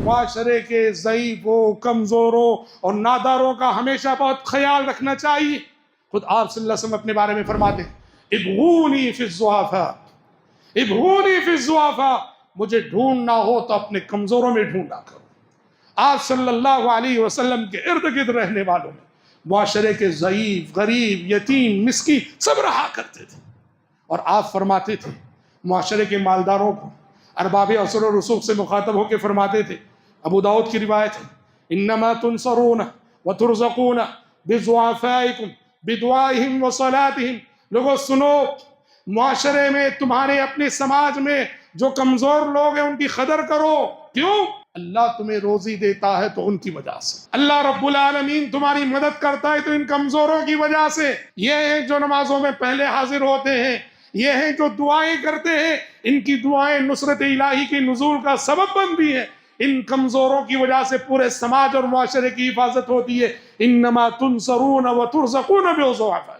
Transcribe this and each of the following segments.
معاشرے کے ضعیفوں، کمزوروں اور ناداروں کا ہمیشہ بہت خیال رکھنا چاہیے۔ خود آپ صلی اللہ علیہ وسلم اپنے بارے میں فرماتے ہیں ابغونی فی الضعفاء، ابغونی فی الضعفاء، مجھے ڈھونڈنا ہو تو اپنے کمزوروں میں ڈھونڈا کرو۔ آپ صلی اللہ علیہ وسلم کے ارد گرد رہنے والوں میں معاشرے کے ضعیف، غریب، یتیم، مسکین سب رہا کرتے تھے، اور آپ فرماتے تھے معاشرے کے مالداروں کو ارباب اثر و رسوخ سے مخاطب ہو کے فرماتے تھے، ابو داؤد کی روایت ہے انما تنصرون وترزقون بضعفائکم بدعائہم وصلاتہم، لوگوں سنو، معاشرے میں تمہارے اپنے سماج میں جو کمزور لوگ ہیں ان کی قدر کرو۔ کیوں؟ اللہ تمہیں روزی دیتا ہے تو ان کی وجہ سے، اللہ رب العالمین تمہاری مدد کرتا ہے تو ان کمزوروں کی وجہ سے۔ یہ ہیں جو نمازوں میں پہلے حاضر ہوتے ہیں، یہ ہیں جو دعائیں کرتے ہیں، ان کی دعائیں نصرت الہی کے نزول کا سبب بنتی ہیں۔ ان کمزوروں کی وجہ سے پورے سماج اور معاشرے کی حفاظت ہوتی ہے۔ انما تنصرون وترزقون بضعفاء،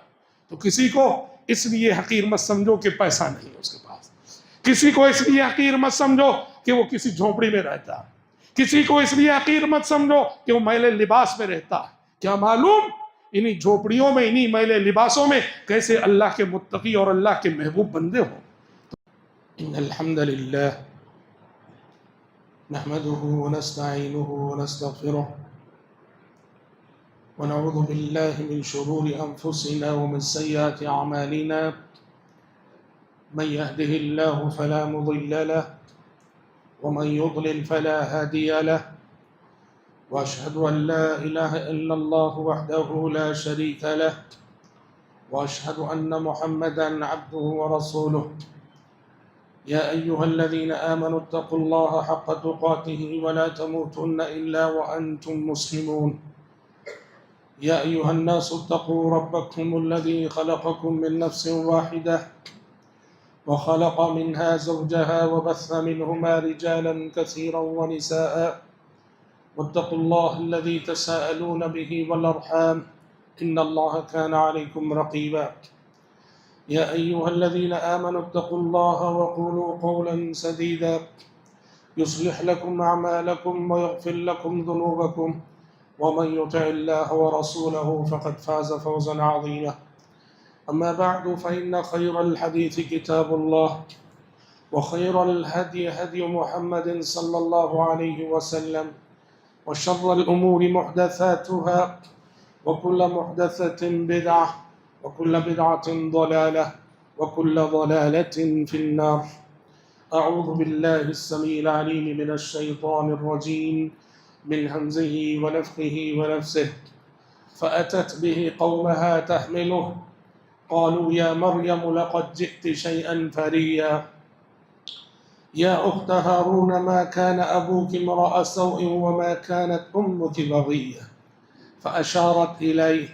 تو کسی کو اس لیے حقیر مت سمجھو کہ پیسہ نہیں ہے اس کے پاس، کسی کو اس لیے حقیر مت سمجھو کہ وہ کسی جھونپڑی میں رہتا ہے، کسی کو اس لیے حقیر مت سمجھو کہ وہ میلے لباس میں رہتا ہے۔ کیا معلوم انہی جھونپڑیوں میں، انہی میلے لباسوں میں کیسے اللہ کے متقی اور اللہ کے محبوب بندے ہوں۔ ان الحمد للہ نحمده ونستعینه ونستغفره ونعوذ بالله من شرور انفسنا ومن سيئات اعمالنا، من يهده الله فلا مضل له ومن يضلل فلا هادي له، واشهد ان لا اله الا الله وحده لا شريك له، واشهد ان محمدا عبده ورسوله، يا ايها الذين امنوا اتقوا الله حق تقاته ولا تموتن الا وانتم مسلمون، يا ايها الناس اتقوا ربكم الذي خلقكم من نفس واحده وخلق منها زوجها وبث منهما رجالا كثيرا ونساء، واتقوا الله الذي تساءلون به والأرحام إن الله كان عليكم رقيبا، يا أيها الذين آمنوا اتقوا الله وقولوا قولا سديدا يصلح لكم أعمالكم ويغفر لكم ذنوبكم، ومن يطع الله ورسوله فقد فاز فوزا عظيما، أما بعد فإن خير الحديث كتاب الله، وخير الهدي هدي محمد صلى الله عليه وسلم، وشر الأمور محدثاتها، وكل محدثة بدعة، وكل بدعة ضلالة، وكل ضلالة في النار۔ أعوذ بالله السميع العليم من الشيطان الرجيم من همزه ونفخه ونفسه، فأتت به قومها تحمله قالوا يا مريم لقد جئت شيئا فريا، يا أخت هارون ما كان أبوك امرأ سوء وما كانت أمك بغيا، فأشارت إليه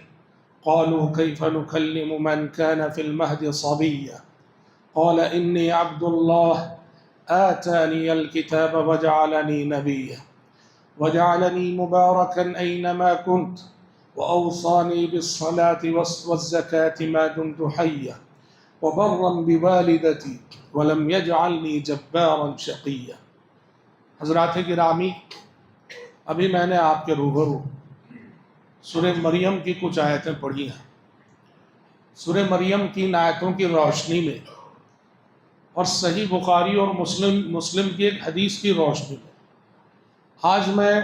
قالوا كيف نكلم من كان في المهد صبيا، قال إني عبد الله آتاني الكتاب وجعلني نبيا، وجعلني مباركا أينما كنت، وأوصاني بالصلاة والزكاة ما دمت حيا، وبرا بوالدتي ولم يجعلني جبارا شقيا۔ حضرات گرامی، ابھی میں نے آپ کے روبرو سورہ مریم کی کچھ آیتیں پڑھی ہیں۔ سورہ مریم کی آیتوں کی روشنی میں اور صحیح بخاری اور مسلم کی ایک حدیث کی روشنی میں آج میں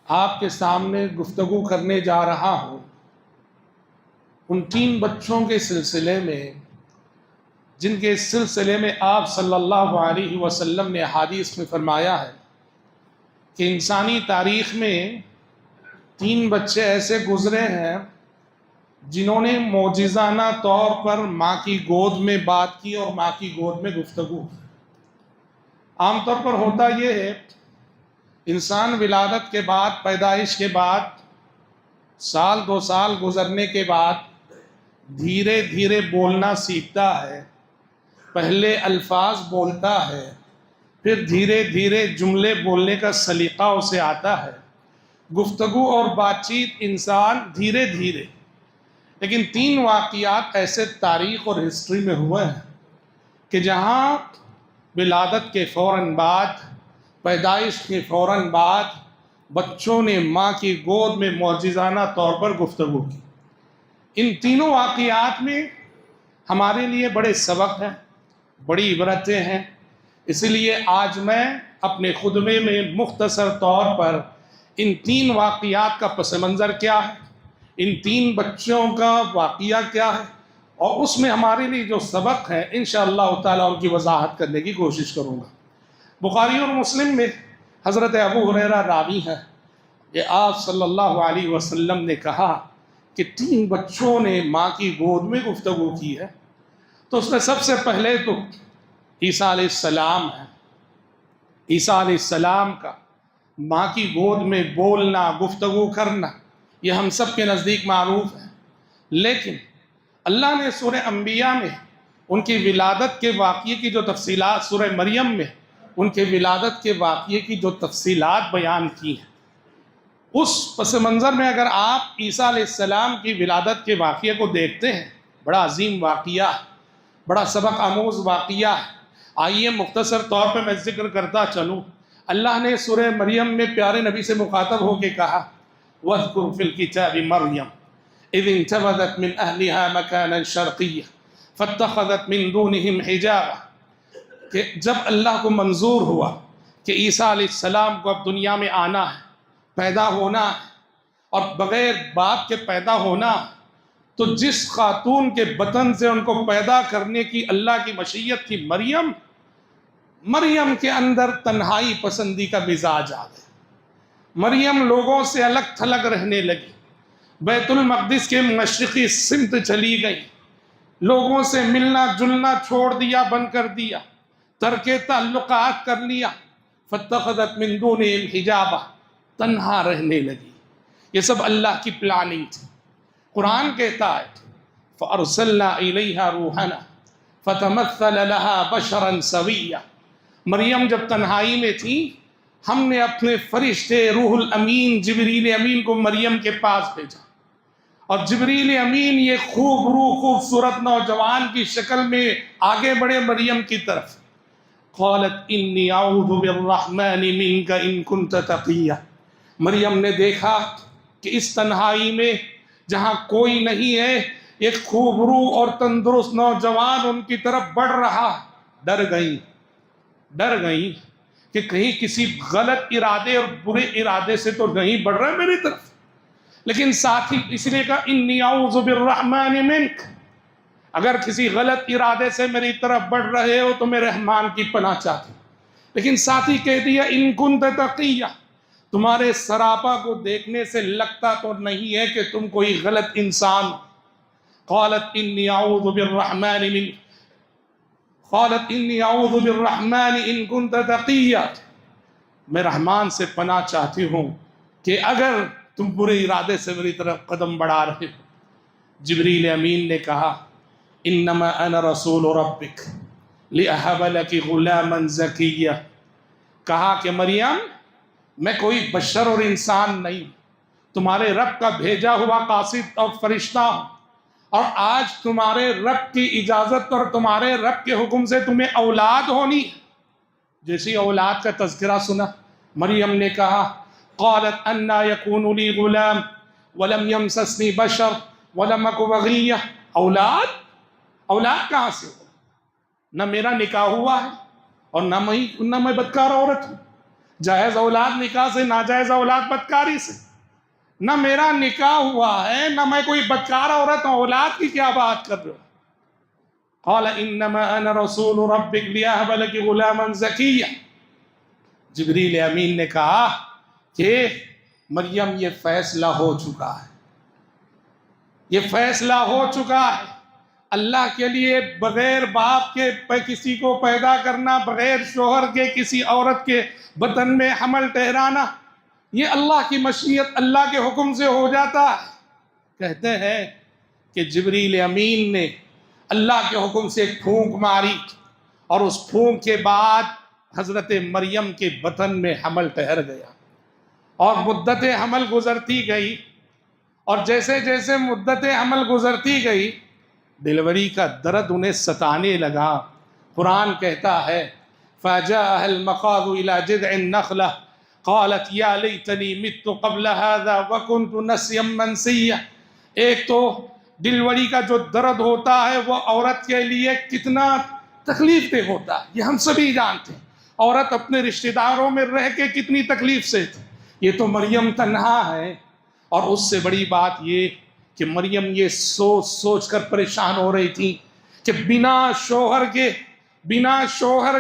آپ کے سامنے گفتگو کرنے جا رہا ہوں ان 3 بچوں کے سلسلے میں، جن کے سلسلے میں آپ صلی اللہ علیہ وسلم نے حدیث میں فرمایا ہے کہ انسانی تاریخ میں 3 بچے ایسے گزرے ہیں جنہوں نے معجزانہ طور پر ماں کی گود میں بات کی اور ماں کی گود میں گفتگو کی۔ عام طور پر ہوتا یہ ہے، انسان ولادت کے بعد، پیدائش کے بعد، 1 سال 2 سال گزرنے کے بعد دھیرے دھیرے بولنا سیکھتا ہے، پہلے الفاظ بولتا ہے، پھر دھیرے دھیرے جملے بولنے کا سلیقہ اسے آتا ہے، گفتگو اور بات چیت انسان دھیرے دھیرے۔ لیکن 3 واقعات ایسے تاریخ اور ہسٹری میں ہوئے ہیں کہ جہاں ولادت کے فوراً بعد پیدائش کے فوراً بعد بچوں نے ماں کی گود میں معجزانہ طور پر گفتگو کی۔ ان تینوں واقعات میں ہمارے لیے بڑے سبق ہیں، بڑی عبرتیں ہیں۔ اس لیے آج میں اپنے خطبے میں مختصر طور پر ان تین واقعات کا پس منظر کیا ہے، ان تین بچوں کا واقعہ کیا ہے، اور اس میں ہمارے لیے جو سبق ہے انشاءاللہ تعالیٰ ان کی وضاحت کرنے کی کوشش کروں گا۔ بخاری اور مسلم میں حضرت ابو ہریرہ راوی ہے کہ آپ صلی اللہ علیہ وسلم نے کہا کہ تین بچوں نے ماں کی گود میں گفتگو کی ہے، تو اس میں سب سے پہلے تو عیسیٰ علیہ السلام ہے۔ عیسیٰ علیہ السلام کا ماں کی گود میں بولنا، گفتگو کرنا، یہ ہم سب کے نزدیک معروف ہے، لیکن اللہ نے سورہ انبیاء میں ان کی ولادت کے واقعے کی جو تفصیلات، سورہ مریم میں ان کے ولادت کے واقعے کی جو تفصیلات بیان کی ہیں، اس پس منظر میں اگر آپ عیسیٰ علیہ السلام کی ولادت کے واقعے کو دیکھتے ہیں، بڑا عظیم واقعہ، بڑا سبق آموز واقعہ ہے۔ آئیے مختصر طور پہ میں ذکر کرتا چلوں۔ اللہ نے سورہ مریم میں پیارے نبی سے مخاطب ہو کے کہا وَاذْكُرْ فِي الْكِتَابِ مَرْيَمَ إِذِ انْتَبَذَتْ مِنْ أَهْلِهَا مَكَانًا شَرْقِيًّا فَاتَّخَذَتْ مِنْ دُونِهِمْ حِجَابًا، کہ جب اللہ کو منظور ہوا کہ عیسیٰ علیہ السلام کو اب دنیا میں آنا ہے، پیدا ہونا ہے، اور بغیر باپ کے پیدا ہونا، تو جس خاتون کے بطن سے ان کو پیدا کرنے کی اللہ کی مشیت تھی، مریم کے اندر تنہائی پسندی کا مزاج آ گیا۔ مریم لوگوں سے الگ تھلگ رہنے لگی، بیت المقدس کے مشرقی سمت چلی گئی، لوگوں سے ملنا جلنا چھوڑ دیا، بند کر دیا، ترک تعلقات کر لیا۔ فاتخذت من دونہم حجابا، تنہا رہنے لگی۔ یہ سب اللہ کی پلاننگ تھی۔ قرآن کہتا ہے فَأَرْسَلْنَا إِلَيْهَا رُوحَنَا فَتَمَثَّلَ لَهَا بَشَرًا سَوِيًّا، مریم جب تنہائی میں تھی، ہم نے اپنے فرشتے روح الامین جبریل امین کو مریم کے پاس بھیجا، اور جبریل امین یہ خوب روح خوبصورت نوجوان کی شکل میں آگے بڑھے مریم کی طرف۔ قالت انی اعوذ بالرحمن منک ان کنت تقیا، مریم نے دیکھا کہ اس تنہائی میں جہاں کوئی نہیں ہے، ایک خوب روح اور تندرست نوجوان ان کی طرف بڑھ رہا۔ ڈر گئی کہ کہیں کسی غلط ارادے اور برے ارادے سے تو نہیں بڑھ رہا میری طرف، لیکن ساتھ ہی اس لیے کہا انی اعوذ بالرحمن منک، اگر کسی غلط ارادے سے میری طرف بڑھ رہے ہو تو میں رحمان کی پناہ چاہتی ہوں، لیکن ساتھ ہی کہہ دیا ان کنت تقیا، تمہارے سراپا کو دیکھنے سے لگتا تو نہیں ہے کہ تم کوئی غلط انسان ہو۔ قالت انی اعوذ بالرحمن من قالت انی اعوذ بالرحمن ان کنت تقیا، میں رحمان سے پناہ چاہتی ہوں کہ اگر تم برے ارادے سے میری طرف قدم بڑھا رہے ہو۔ جبریل امین نے کہا انما انا رسول ربک لأہب لک غلاما زکیا، کہا کہ مریم میں کوئی بشر اور انسان نہیں، تمہارے رب کا بھیجا ہوا قاصد اور فرشتہ ہوں، اور آج تمہارے رب کی اجازت اور تمہارے رب کے حکم سے تمہیں اولاد ہونی ہے۔ جیسی اولاد کا تذکرہ سنا، مریم نے کہا قالت انا یکون لی غلام ولم یمسسنی بشر ولم اک بغیہ، اولاد کہاں سے ہو؟ نہ میرا نکاح ہوا ہے اور نہ میں بدکار عورت ہوں، جائز اولاد نکاح سے، ناجائز اولاد بدکاری سے، نہ میرا نکاح ہوا ہے نہ میں کوئی بدکار عورت ہوں، اولاد کی کیا بات کر رہے ہو؟ قال انما انا رسول ربک لیہب لک غلاما زکیا، جبریل امین نے کہا کہ مریم یہ فیصلہ ہو چکا ہے، یہ فیصلہ ہو چکا ہے، اللہ کے لیے بغیر باپ کے کسی کو پیدا کرنا، بغیر شوہر کے کسی عورت کے بدن میں حمل ٹھہرانا، یہ اللہ کی مشیت، اللہ کے حکم سے ہو جاتا ہے۔ کہتے ہیں کہ جبریل امین نے اللہ کے حکم سے ایک پھونک ماری، اور اس پھونک کے بعد حضرت مریم کے بطن میں حمل ٹھہر گیا، اور مدت حمل گزرتی گئی، اور جیسے جیسے مدت حمل گزرتی گئی ڈیلیوری کا درد انہیں ستانے لگا۔ قرآن کہتا ہے فجاءها المخاض إلى جذع النخلة قالت يا ليتني مت قبل هذا وكنت نسيا منسيا. ایک تو ڈلیوری کا جو درد ہوتا ہے وہ عورت کے لیے کتنا تکلیف دہ ہوتا ہے، یہ ہم سبھی جانتے ہیں. عورت اپنے رشتہ داروں میں رہ کے کتنی تکلیف سے تھی. یہ تو مریم تنہا ہے، اور اس سے بڑی بات یہ کہ مریم یہ سوچ سوچ کر پریشان ہو رہی تھی کہ بنا شوہر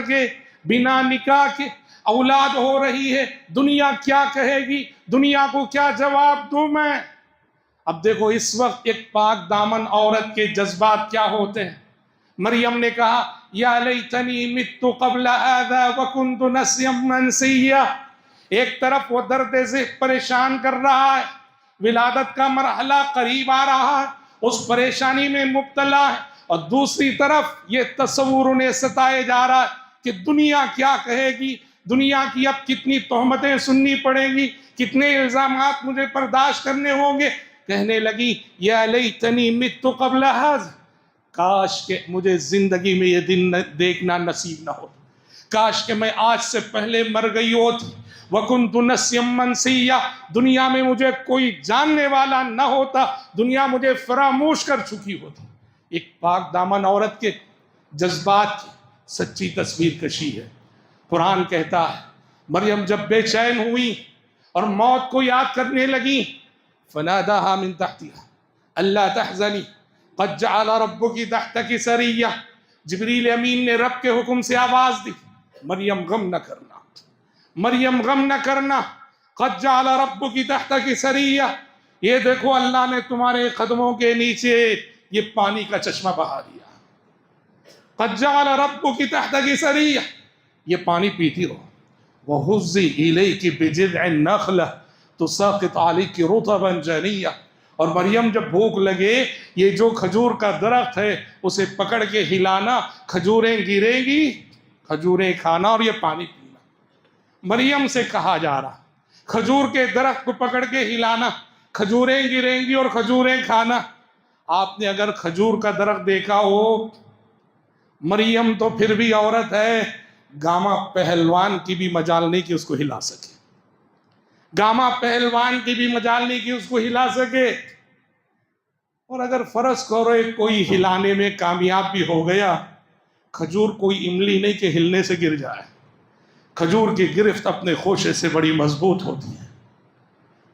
کے بنا نکاح کے اولاد ہو رہی ہے، دنیا کیا کہے گی، دنیا کو کیا جواب دوں میں. اب دیکھو اس وقت ایک پاک دامن عورت کے جذبات کیا ہوتے ہیں. مریم نے کہا یا لیتنی مت قبل هذا وکنت نسیا منسیا. ایک طرف وہ درد ذہن پریشان کر رہا ہے، ولادت کا مرحلہ قریب آ رہا ہے، اس پریشانی میں مبتلا ہے، اور دوسری طرف یہ تصور انہیں ستائے جا رہا ہے کہ دنیا کیا کہے گی، دنیا کی اب کتنی تہمتیں سننی پڑیں گی، کتنے الزامات مجھے برداشت کرنے ہوں گے. کہنے لگی یا لیتنی مت قبل هذا، کاش کہ مجھے زندگی میں یہ دن دیکھنا نصیب نہ ہو، کاش کہ میں آج سے پہلے مر گئی ہوتی. وَكُنْتُ نَسْيًا مَنْسِيًّا، دنیا میں مجھے کوئی جاننے والا نہ ہوتا، دنیا مجھے فراموش کر چکی ہوتی. ایک پاک دامن عورت کے جذبات کی سچی تصویر کشی ہے. قرآن کہتا ہے مریم جب بے چین ہوئی اور موت کو یاد کرنے لگی، فَنَادَاهَا مِن تَحْتِهَا أَلَّا تَحْزَنِي قَدْ جَعَلَ رَبُّكِ تَحْتَكِ سَرِيًّا. جبریل امین نے رب کے حکم سے آواز دی، مریم غم نہ کرنا، مریم غم نہ کرنا، قَدْ جَعَلَ رَبُّكِ تَحْتَكِ سَرِيًّا. یہ دیکھو اللہ نے تمہارے قدموں کے نیچے یہ پانی کا چشمہ بہا دیا. قَدْ جَعَلَ رَبُّكِ تَحْتَكِ سَرِيًّا، یہ پانی پیتی رہو. وَهُزِّي إِلَيْكِ بِجِذْعِ النَّخْلَةِ تُسَاقِطْ عَلَيْكِ رُطَبًا جَنِيًّا. اور مریم جب بھوک لگے، یہ جو کھجور کا درخت ہے اسے پکڑ کے ہلانا، کھجوریں گریں گی، کھجوریں کھانا اور یہ پانی پینا. مریم سے کہا جا رہا کھجور کے درخت کو پکڑ کے ہلانا، کھجوریں گریں گی اور کھجوریں کھانا. آپ نے اگر کھجور کا درخت دیکھا ہو، مریم تو پھر بھی عورت ہے، گاما پہلوان کی بھی مجال نہیں کہ اس کو ہلا سکے، گاما پہلوان کی بھی مجال نہیں کہ اس کو ہلا سکے. اور اگر فرض کرو کوئی ہلانے میں کامیاب بھی ہو گیا، کھجور کوئی املی نہیں کہ ہلنے سے گر جائے، کھجور کی گرفت اپنے خوشے سے بڑی مضبوط ہوتی ہے.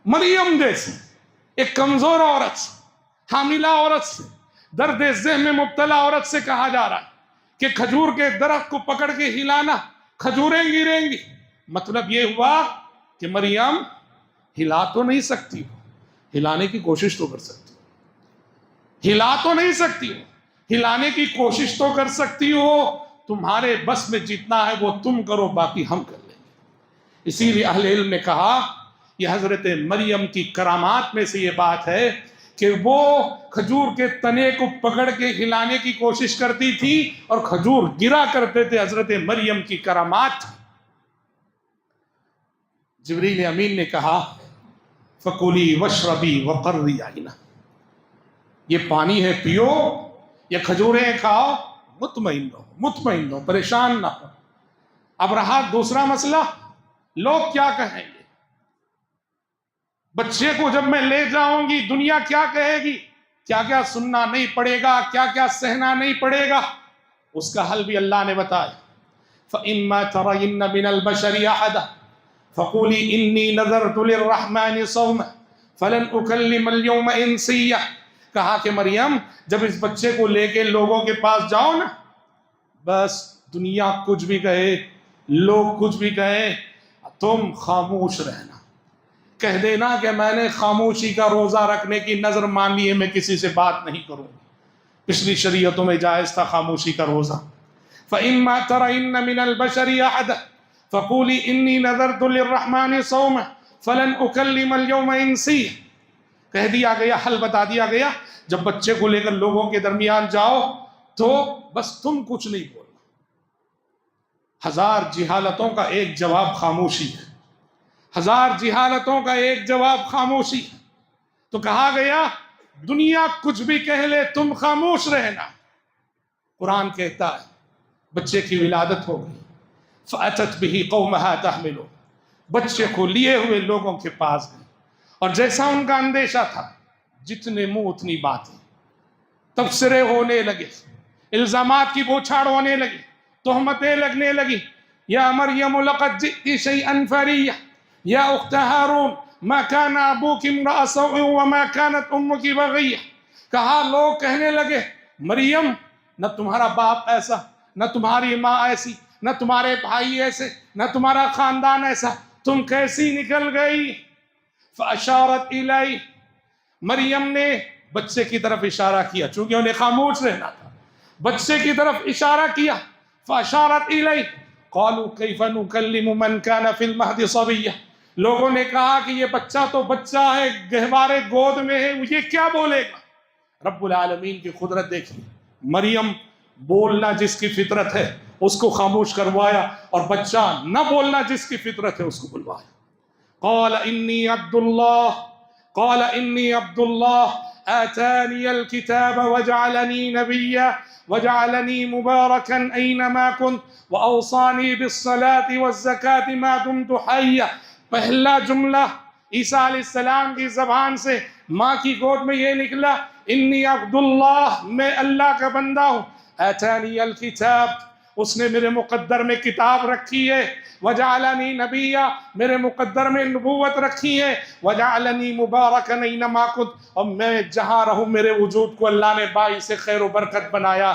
مریم جیسے ایک کمزور عورت سے، حاملہ عورت سے، درد ذہن میں مبتلا عورت سے کہا جا رہا ہے کہ کھجور کے درخت کو پکڑ کے ہلانا، کھجوریں گریں گی. مطلب یہ ہوا کہ مریم ہلا تو نہیں سکتی ہو، ہلانے کی کوشش تو کر سکتی ہو، ہلا تو نہیں سکتی ہو، ہلانے کی کوشش تو کر سکتی ہو. تمہارے بس میں جتنا ہے وہ تم کرو، باقی ہم کر لیں گے. اسی لیے اہل علم نے کہا یہ حضرت مریم کی کرامات میں سے یہ بات ہے کہ وہ کھجور کے تنے کو پکڑ کے ہلانے کی کوشش کرتی تھی اور کھجور گرا کرتے تھے. حضرت مریم کی کرامات. جبریل امین نے کہا فَكُلِي وَاشْرَبِي وَقَرِّي عَيْنًا، یہ پانی ہے پیو، یہ کھجوریں کھاؤ، مطمئن رہو، پریشان نہ ہو. اب رہا دوسرا مسئلہ، لوگ کیا کہیں گے. بچے کو جب میں لے جاؤں گی دنیا کیا کہے گی، کیا کیا سننا نہیں پڑے گا، کیا کیا سہنا نہیں پڑے گا. اس کا حل بھی اللہ نے بتایا. فَإِمَّا تَرَيِنَّ مِنَ الْبَشَرِ أَحَدًا فَقُولِي إِنِّي نَذَرْتُ لِلرَّحْمَنِ صَوْمًا فَلَنْ أُكَلِّمَ الْيَوْمَ إِنسِيًّا. کہا کہ مریم جب اس بچے کو لے کے لوگوں کے پاس جاؤ نا، بس دنیا کچھ بھی کہے، لوگ کچھ بھی کہیں، تم خاموش رہنا. کہہ دینا کہ میں نے خاموشی کا روزہ رکھنے کی نظر مان لی ہے، میں کسی سے بات نہیں کروں گی. پچھلی شریعتوں میں جائز تھا خاموشی کا روزہ. فَإِمَّا تَرَيِنَّ مِنَ الْبَشَرِ أَحَدًا فَقُولِي إِنِّي نَذَرْتُ لِلرَّحْمَنِ صَوْمًا فَلَنْ أُكَلِّمَ الْيَوْمَ إِنسِيًّا. کہہ دیا گیا، حل بتا دیا گیا. جب بچے کو لے کر لوگوں کے درمیان جاؤ تو بس تم کچھ نہیں بولنا. 1000 جہالتوں کا ایک جواب خاموشی ہے، 1000 جہالتوں کا ایک جواب خاموشی ہے. تو کہا گیا دنیا کچھ بھی کہہ لے تم خاموش رہنا. قرآن کہتا ہے بچے کی ولادت ہو گئی، فأتت به قومها تحمله، بچے کو لیے ہوئے لوگوں کے پاس گئی، اور جیسا ان کا اندیشہ تھا، جتنے منہ اتنی باتیں، تبصرے ہونے لگے، الزامات کی بوچھاڑ ہونے لگی، تہمتیں لگنے لگی. یا مریم لقد جئت شیئا فریا یا اخت ہارون ما كان ابوك امرأ سوء وما كانت امك بغیہ. کہا، لوگ کہنے لگے، مریم نہ تمہارا باپ ایسا، نہ تمہاری ماں ایسی، نہ تمہارے بھائی ایسے، نہ تمہارا خاندان ایسا، تم کیسی نکل گئی؟ فاشارت الی، مریم نے بچے کی طرف اشارہ کیا، چونکہ انہیں خاموش رہنا تھا، بچے کی طرف اشارہ کیا. فاشارت الی قالوا کیف نکلم من کان فی المہد صبیا، لوگوں نے کہا کہ یہ بچہ تو بچہ ہے، گہوارے گود میں ہے، یہ کیا بولے گا؟ رب العالمین کی قدرت دیکھیے، مریم بولنا جس کی فطرت ہے اس کو خاموش کروایا، اور بچہ نہ بولنا جس کی فطرت ہے اس کو بلوایا. قال انی عبد اللہ، قال انی عبد اللہ آتانی الکتاب وجعلنی نبیا وجعلنی مبارکا اینما کنت واوصانی بالصلاة والزکاة ما دمت حیا. پہلا جملہ عیسیٰ علیہ السلام کی زبان سے ماں کی گود میں یہ نکلا، انی عبداللہ، میں اللہ کا بندہ ہوں، آتانی الکتاب، اس نے میرے مقدر میں کتاب رکھی ہے، وجعلنی نبیا، میرے مقدر میں نبوت رکھی ہے، وجعلنی مبارکا اینما کنت، اور میں جہاں رہوں میرے وجود کو اللہ نے باعث خیر و برکت بنایا.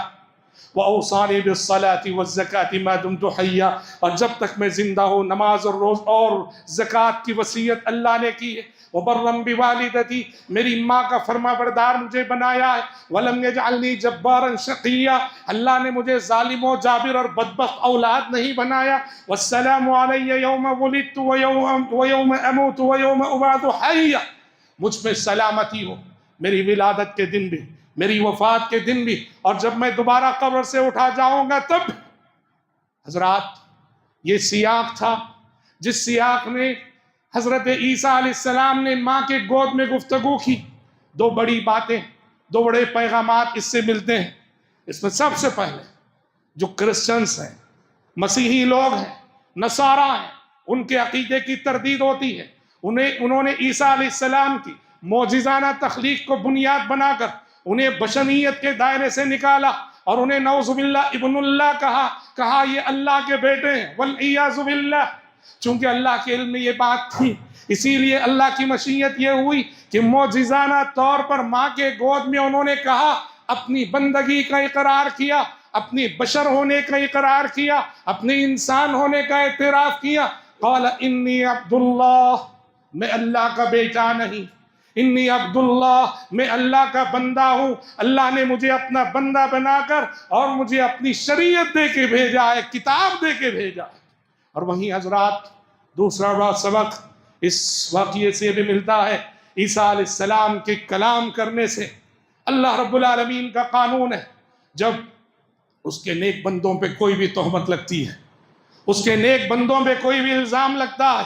وَأَوْصَانِي بِالصَّلَاةِ وَالزَّكَاةِ مَا دُمْتُ حَيًّا، اور جب تک میں زندہ ہوں نماز اور روز اور زکوٰۃ کی وصیت اللہ نے کی ہے. وَبَرًّا بِوَالِدَتِي، میری ماں کا فرما بردار مجھے بنایا ہے. وَلَمْ يَجْعَلْنِي جَبَّارًا شَقِيًّا، اللہ نے مجھے ظالم و جابر اور بدبخت اولاد نہیں بنایا. وَالسَّلَامُ عَلَيَّ يَوْمَ وُلِدتُّ وَيَوْمَ أَمُوتُ وَيَوْمَ أُبْعَثُ حَيًّا، مجھ پہ سلامتی ہو میری ولادت کے دن بھی، میری وفات کے دن بھی، اور جب میں دوبارہ قبر سے اٹھا جاؤں گا تب. حضرات، یہ سیاق تھا جس سیاق میں حضرت عیسیٰ علیہ السلام نے ماں کے گود میں گفتگو کی. دو بڑی باتیں، دو بڑے پیغامات اس سے ملتے ہیں. اس میں سب سے پہلے جو کرسچنس ہیں، مسیحی لوگ ہیں، نصارہ ہیں، ان کے عقیدے کی تردید ہوتی ہے. انہوں نے عیسیٰ علیہ السلام کی معجزانہ تخلیق کو بنیاد بنا کر انہیں بشریت کے دائرے سے نکالا، اور انہیں نعوذ باللہ ابن اللہ کہا یہ اللہ کے بیٹے ہیں، والعیاذ باللہ. چونکہ اللہ کے علم میں یہ بات تھی، اسی لیے اللہ کی مشیت یہ ہوئی کہ معجزانہ طور پر ماں کے گود میں انہوں نے کہا، اپنی بندگی کا اقرار کیا، اپنی بشر ہونے کا اقرار کیا، اپنے انسان ہونے کا اعتراف کیا. قال انی عبداللہ، میں اللہ کا بیٹا نہیں، انی عبداللہ، میں اللہ کا بندہ ہوں. اللہ نے مجھے اپنا بندہ بنا کر اور مجھے اپنی شریعت دے کے بھیجا ہے، کتاب دے کے بھیجا ہے. اور وہیں حضرات دوسرا بڑا سبق اس واقعے سے بھی ملتا ہے. عیسیٰ علیہ السلام کے کلام کرنے سے اللہ رب العالمین کا قانون ہے، جب اس کے نیک بندوں پہ کوئی بھی تہمت لگتی ہے، اس کے نیک بندوں پہ کوئی بھی الزام لگتا ہے،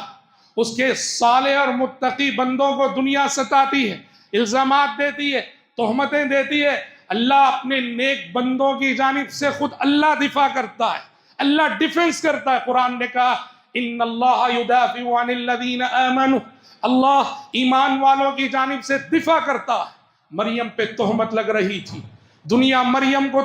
اس کے صالح اور متقی بندوں کو دنیا ستاتی ہے، الزامات دیتی ہے، تہمتیں دیتی ہے، اللہ اپنے نیک بندوں کی جانب سے خود اللہ دفاع کرتا ہے، اللہ ڈیفنس کرتا ہے. قرآن نے کہا ان اللہ یدافع عن الذین آمنوا، اللہ ایمان والوں کی جانب سے دفاع کرتا ہے. مریم پہ تہمت لگ رہی تھی، دنیا مریم کو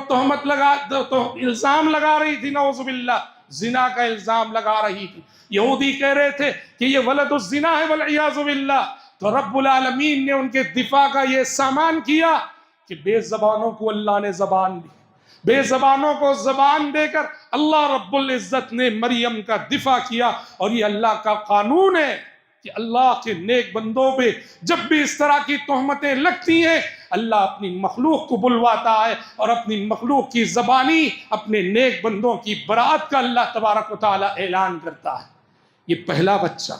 الزام لگا رہی تھی، نعوذ باللہ زنا کا الزام لگا رہی تھی. یہودی کہہ رہے تھے کہ یہ ولد الزنا ہے والعیاذ باللہ. تو رب العالمین نے ان کے دفاع کا یہ سامان کیا کہ بے زبانوں کو اللہ نے زبان دی، بے زبانوں کو زبان دے کر اللہ رب العزت نے مریم کا دفاع کیا. اور یہ اللہ کا قانون ہے کہ اللہ کے نیک بندوں پہ جب بھی اس طرح کی تہمتیں لگتی ہیں، اللہ اپنی مخلوق کو بلواتا ہے اور اپنی مخلوق کی زبانی اپنے نیک بندوں کی برات کا اللہ تبارک و تعالی اعلان کرتا ہے. یہ پہلا بچہ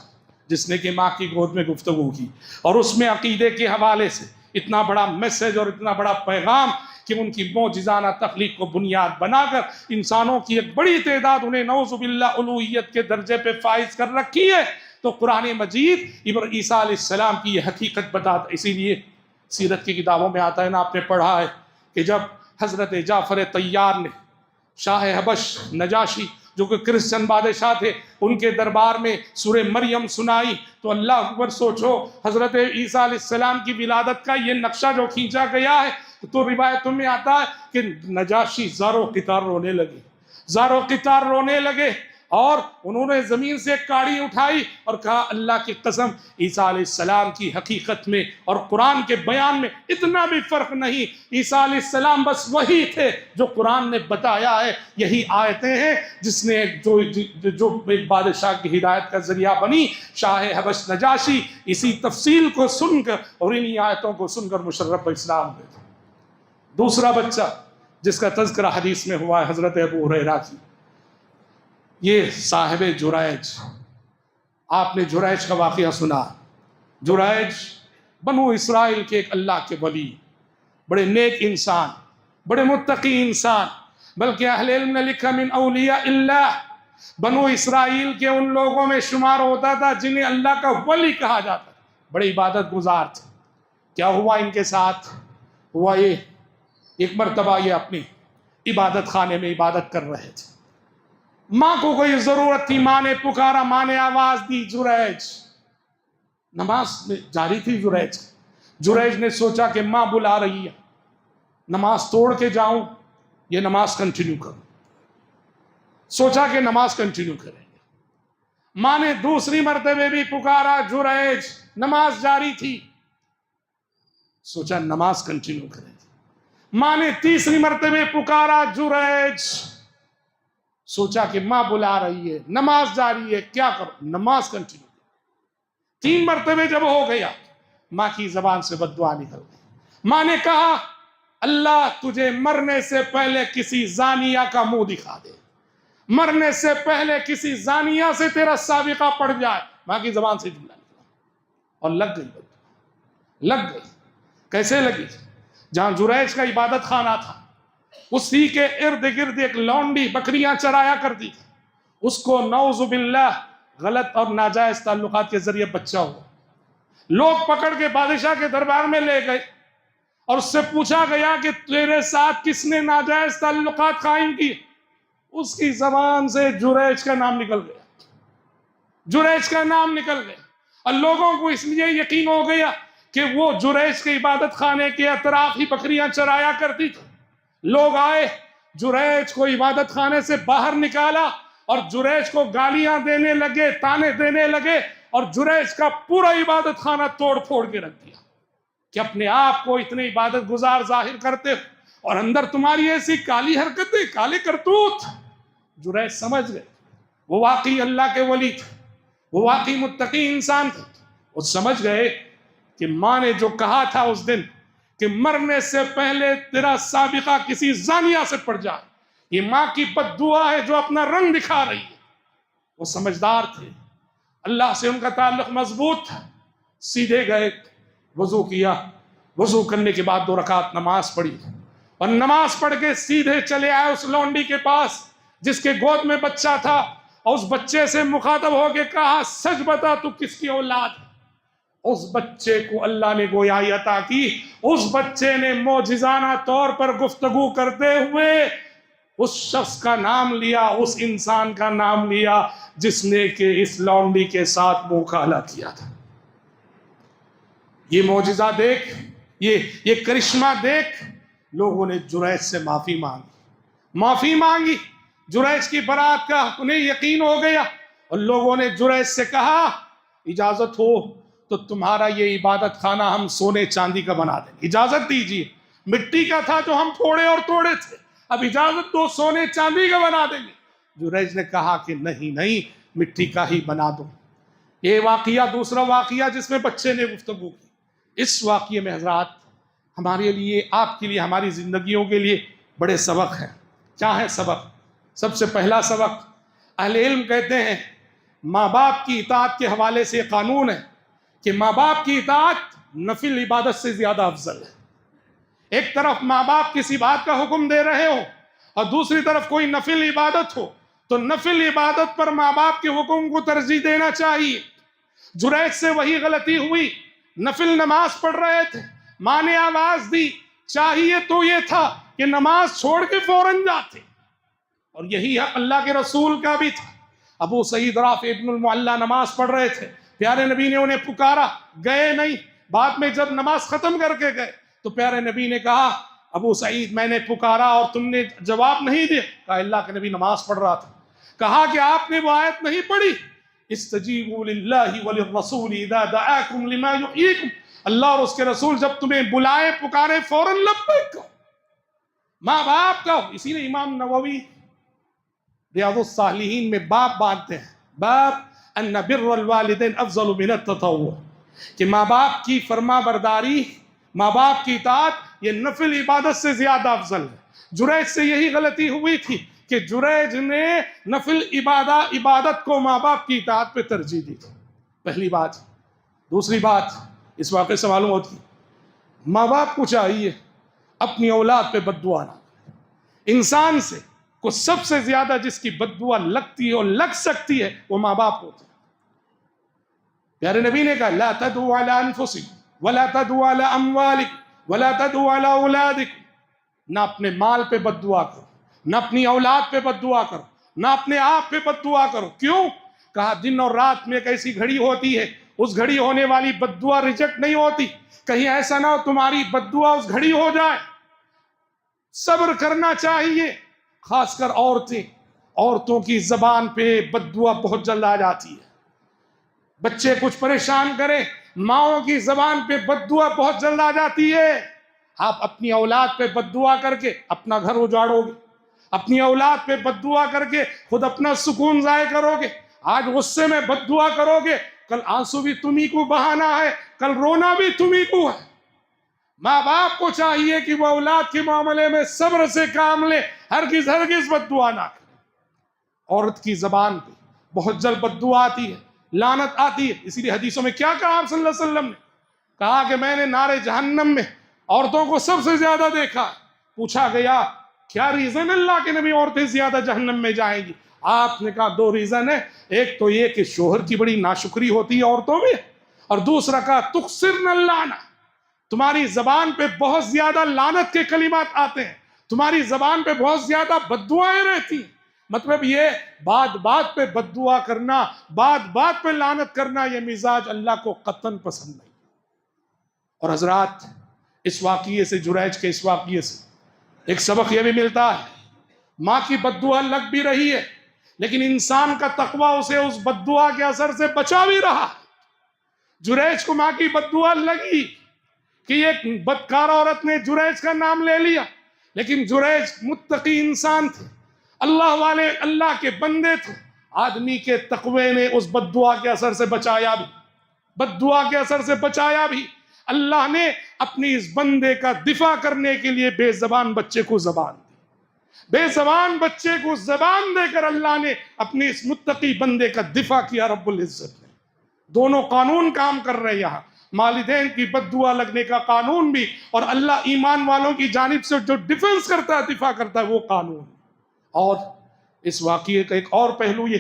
جس نے کہ ماں کی گود میں گفتگو کی، اور اس میں عقیدے کے حوالے سے اتنا بڑا میسج اور اتنا بڑا پیغام کہ ان کی معجزانہ تخلیق کو بنیاد بنا کر انسانوں کی ایک بڑی تعداد انہیں نعوذ باللہ الوہیت کے درجے پہ فائز کر رکھی ہے. تو قرآن مجید عیسیٰ علیہ السلام کی یہ حقیقت بتاتا. اسی لیے سیرت کی کتابوں میں آتا ہے نا، آپ نے پڑھا ہے کہ جب حضرت جعفر طیار نے شاہ حبش نجاشی جو کہ کرسچن بادشاہ تھے، ان کے دربار میں سورہ مریم سنائی تو اللہ اکبر، سوچو حضرت عیسیٰ علیہ السلام کی ولادت کا یہ نقشہ جو کھینچا گیا ہے، تو روایتوں میں آتا ہے کہ نجاشی زاروں قطار رونے لگے، زاروں قطار رونے لگے، اور انہوں نے زمین سے ایک کاڑی اٹھائی اور کہا اللہ کی قسم، عیسیٰ علیہ السلام کی حقیقت میں اور قرآن کے بیان میں اتنا بھی فرق نہیں، عیسیٰ علیہ السلام بس وہی تھے جو قرآن نے بتایا ہے، یہی آیتیں ہیں جس نے جو ایک بادشاہ کی ہدایت کا ذریعہ بنی، شاہ حبش نجاشی اسی تفصیل کو سن کر اور انہی آیتوں کو سن کر مشرف اسلام ہوئے تھے۔ دوسرا بچہ جس کا تذکرہ حدیث میں ہوا ہے حضرت ابو ہریرہ کی، یہ صاحب جریج۔ آپ نے جریج کا واقعہ سنا۔ جریج بنو اسرائیل کے ایک اللہ کے ولی، بڑے نیک انسان، بڑے متقی انسان، بلکہ اہل علم نے لکھا من اولیاء اللہ، بنو اسرائیل کے ان لوگوں میں شمار ہوتا تھا جنہیں اللہ کا ولی کہا جاتا، بڑے عبادت گزار تھے۔ کیا ہوا ان کے ساتھ؟ ہوا یہ، ایک مرتبہ یہ اپنی عبادت خانے میں عبادت کر رہے تھے، ماں کو کوئی ضرورت تھی، ماں نے پکارا، ماں نے آواز دی جریج، نماز میں جاری تھی جریج نے سوچا کہ ماں بلا رہی ہے، نماز توڑ کے جاؤں یہ نماز کنٹینیو کروں، سوچا کہ نماز کنٹینیو کریں گے۔ ماں نے دوسری مرتبہ بھی پکارا جریج، نماز جاری تھی، سوچا نماز کنٹینیو کریں گے۔ ماں نے تیسری مرتبہ پکارا جریج، سوچا کہ ماں بلا رہی ہے، نماز جاری ہے، کیا کرو، نماز کنٹینیو۔ 3 مرتبہ جب ہو گیا، ماں کی زبان سے بد دعا نکل گئی۔ ماں نے کہا اللہ تجھے مرنے سے پہلے کسی زانیہ کا منہ دکھا دے، مرنے سے پہلے کسی زانیہ سے تیرا سابقہ پڑ جائے۔ ماں کی زبان سے جملہ نکلا اور لگ گئی بد دعا، لگ گئی۔ کیسے لگی؟ جہاں جریج کا عبادت خانہ تھا، اسی کے ارد گرد ایک لونڈی بکریاں چرایا کرتی تھی، اس کو نعوذ باللہ غلط اور ناجائز تعلقات کے ذریعے بچہ ہوا، لوگ پکڑ کے بادشاہ کے دربار میں لے گئے اور اس سے پوچھا گیا کہ تیرے ساتھ کس نے ناجائز تعلقات قائم کی؟ اس کی زبان سے جریج کا نام نکل گیا، جریج کا نام نکل گیا، اور لوگوں کو اس لیے یقین ہو گیا کہ وہ جریج کے عبادت خانے کے اطراف ہی بکریاں چرایا کرتی تھی۔ لوگ آئے، جریج کو عبادت خانے سے باہر نکالا اور جریج کو گالیاں دینے لگے، تانے دینے لگے، اور جریج کا پورا عبادت خانہ توڑ پھوڑ کے رکھ دیا کہ اپنے آپ کو اتنے عبادت گزار ظاہر کرتے اور اندر تمہاری ایسی کالی حرکتیں، کالے کرتوت۔ جریج سمجھ گئے وہ واقعی اللہ کے ولی تھے، وہ واقعی متقی انسان تھے، وہ سمجھ گئے کہ ماں نے جو کہا تھا اس دن کہ مرنے سے پہلے تیرا سابقہ کسی زانیہ سے پڑ جائے، یہ ماں کی بد دعا ہے جو اپنا رنگ دکھا رہی ہے۔ وہ سمجھدار تھے، اللہ سے ان کا تعلق مضبوط تھا، سیدھے گئے، وضو کیا، وضو کرنے کے بعد 2 رکعت نماز پڑھی، اور نماز پڑھ کے سیدھے چلے آئے اس لونڈی کے پاس جس کے گود میں بچہ تھا، اور اس بچے سے مخاطب ہو کے کہا سچ بتا تو کس کی اولاد ہے؟ اس بچے کو اللہ نے گویائی عطا کی، اس بچے نے معجزانہ طور پر گفتگو کرتے ہوئے اس شخص کا نام لیا، اس انسان کا نام لیا جس نے کہ اس لونڈی کے ساتھ منہ کالا کیا تھا۔ یہ معجزہ دیکھ، یہ کرشمہ دیکھ، لوگوں نے جریج سے معافی مانگی، جریج کی برات کا انہیں یقین ہو گیا، اور لوگوں نے جریج سے کہا اجازت ہو تو تمہارا یہ عبادت خانہ ہم سونے چاندی کا بنا دیں گے، اجازت دیجیے، مٹی کا تھا جو ہم پھوڑے اور توڑے تھے، اب اجازت دو سونے چاندی کا بنا دیں گے۔ جریج نے کہا کہ نہیں مٹی کا ہی بنا دو۔ یہ واقعہ، دوسرا واقعہ جس میں بچے نے گفتگو کی، اس واقعے میں حضرات ہمارے لیے، آپ کے لیے، ہماری زندگیوں کے لیے بڑے سبق ہیں۔ کیا ہے سبق؟ سب سے پہلا سبق، اہل علم کہتے ہیں ماں باپ کی اطاعت کے حوالے سے قانون ہے کہ ماں باپ کی اطاعت نفل عبادت سے زیادہ افضل ہے۔ ایک طرف ماں باپ کسی بات کا حکم دے رہے ہو اور دوسری طرف کوئی نفل عبادت ہو تو نفل عبادت پر ماں باپ کے حکم کو ترجیح دینا چاہیے۔ جریج سے وہی غلطی ہوئی، نفل نماز پڑھ رہے تھے، ماں نے آواز دی، چاہیے تو یہ تھا کہ نماز چھوڑ کے فوراً جاتے، اور یہی حق اللہ کے رسول کا بھی تھا۔ ابو سعید رافع ابن المعلیٰ نماز پڑھ رہے تھے، پیارے نبی نے انہیں پکارا، گئے نہیں۔ بعد میں جب نماز ختم کر کے گئے تو پیارے نبی نے کہا، ابو سعید میں نے پکارا اور تم نے جواب نہیں دیا۔ کہا اللہ کے نبی نماز پڑھ رہا تھا۔ کہا کہ آپ نے وہ آیت نہیں پڑھی، استجیبوا للہ وللرسول اذا دعاکم لما یحییکم، اللہ اور اس کے رسول جب تمہیں بلائے پکارے فوراً لبیک کہو، ماں باپ کہو۔ اسی لیے امام نووی ریاض الصالحین میں باب باندھتے ہیں، باب ان بر الوالدین افضل من التطوع، کہ ماں باپ کی فرما برداری، ماں باپ کی اطاعت یہ نفل عبادت سے زیادہ افضل ہے۔ جریج سے یہی غلطی ہوئی تھی کہ جریج نے نفل عبادت کو ماں باپ کی اطاعت پہ ترجیح دی تھی، پہلی بات۔ دوسری بات اس واقعے سے معلوم ہوتی ہے ماں باپ کو چاہیے اپنی اولاد پہ بد دعا نہ کرے۔ انسان سے کو سب سے زیادہ جس کی بد دعا لگتی ہے اور لگ سکتی ہے وہ ماں باپ ہوتے ہیں۔ پیارے نبی نے کہا لا تدعوا علی انفسکم ولا تدعوا علی اموالکم ولا تدعوا علی اولادکم، نہ اپنے مال پہ بد دعا کرو، نہ اپنی اولاد پہ بد دعا کرو، نہ اپنے آپ پہ بد دعا کرو۔ کیوں؟ کہا دن اور رات میں ایک ایسی گھڑی ہوتی ہے، اس گھڑی ہونے والی بد دعا ریجیکٹ نہیں ہوتی، کہیں ایسا نہ ہو تمہاری بد دعا اس گھڑی ہو جائے۔ صبر کرنا چاہیے، خاص کر عورتوں کی زبان پہ بد دعا بہت جلد آ جاتی ہے۔ بچے کچھ پریشان کریں، ماؤں کی زبان پہ بد دعا بہت جلد آ جاتی ہے۔ آپ اپنی اولاد پہ بد دعا کر کے اپنا گھر اجاڑو گے، اپنی اولاد پہ بد دعا کر کے خود اپنا سکون ضائع کرو گے۔ آج غصے میں بد دعا کرو گے، کل آنسو بھی تمہیں کو بہانا ہے، کل رونا بھی تمہیں کو ہے۔ ماں باپ کو چاہیے کہ وہ اولاد کے معاملے میں صبر سے کام لے، ہرگز بد دعا نہ کرے۔ عورت کی زبان پہ بہت جلد بد دعا آتی ہے، لعنت آتی ہے۔ اسی لیے حدیثوں میں کیا کہا آپ صلی اللہ علیہ وسلم نے؟ کہا کہ میں نے نار جہنم میں عورتوں کو سب سے زیادہ دیکھا۔ پوچھا گیا کیا ریزن اللہ کے نبی عورتیں زیادہ جہنم میں جائیں گی؟ آپ نے کہا دو ریزن ہے، ایک تو یہ کہ شوہر کی بڑی ناشکری ہوتی ہے عورتوں میں، اور دوسرا کہا تکثرن اللعنہ، تمہاری زبان پہ بہت زیادہ لعنت کے کلمات آتے ہیں، تمہاری زبان پہ بہت زیادہ بد دعائیں رہتی ہیں۔ مطلب یہ بات بات پہ بد دعا کرنا، بات بات پہ لعنت کرنا، یہ مزاج اللہ کو قطعاً پسند نہیں۔ اور حضرات اس واقعے سے، جریج کے اس واقعے سے ایک سبق یہ بھی ملتا ہے، ماں کی بد دعا لگ بھی رہی ہے لیکن انسان کا تقویٰ اسے اس بد دعا کے اثر سے بچا بھی رہا۔ جریج کو ماں کی بد دعا لگی کہ ایک بدکار عورت نے جریج کا نام لے لیا، لیکن جریج متقی انسان تھے، اللہ والے، اللہ کے بندے تھے۔ آدمی کے تقوی نے اس بد دعا کے اثر سے بچایا بھی، بد دعا کے اثر سے بچایا بھی۔ اللہ نے اپنی اس بندے کا دفاع کرنے کے لیے بے زبان بچے کو زبان دی، بے زبان بچے کو زبان دے کر اللہ نے اپنی اس متقی بندے کا دفاع کیا رب العزت نے۔ دونوں قانون کام کر رہے یہاں، والدین کی بد دعا لگنے کا قانون بھی، اور اللہ ایمان والوں کی جانب سے جو ڈیفنس کرتا ہے، دفاع کرتا ہے، وہ قانون۔ اور اس واقعے کا ایک اور پہلو یہ،